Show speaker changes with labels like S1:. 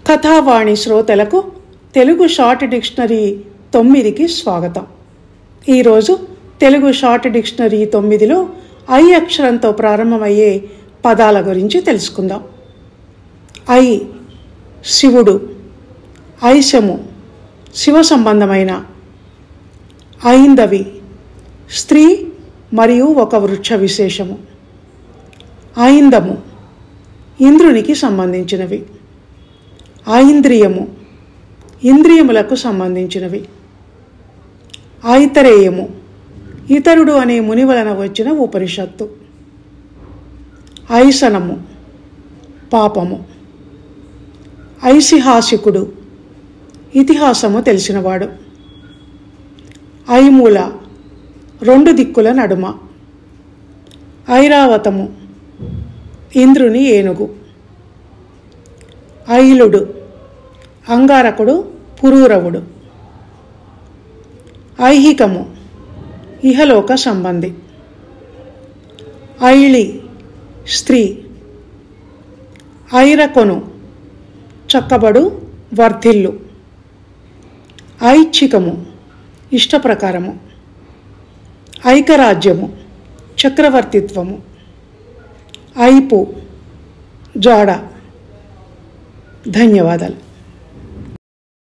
S1: కథావాణి శ్రోతలకు Telugu short dictionary 9కి స్వాగతం. ఈరోజు తెలుగు షార్ట్ డిక్షనరీ 9లో ఐ అక్షరంతో ప్రారంభమయ్యే పదాల గురించి తెలుసుకుందాం. ఐ శివుడు, ఐశము శివ సంబంధమైన, ఐందవి స్త్రీ మరియు ఒక వృక్ష విశేషము, ఐందము ఇంద్రునికి సంబంధించినవి, ఐంద్రియము ఇంద్రియములకు సంబంధించినవి, ఐతరేయము ఇతరుడు అనే ముని వలన వచ్చిన ఉపనిషత్తు, ఐసనము పాపము, ఐసిహాసికుడు ఇతిహాసము తెలిసినవాడు, ఐమూల రెండు దిక్కుల నడుమ, ఐరావతము ఇంద్రుని ఏనుగు, ఐలుడు అంగారకుడు పురూరవుడు, ఐహికము ఇహలోక సంబంధి, ఐళి స్త్రీ, ఐరకొను చక్కబడు వర్ధిల్లు, ఐచ్ఛికము ఇష్టప్రకారము, ఐకరాజ్యము చక్రవర్తిత్వము, ఐపు జాడ. ధన్యవాదాలు.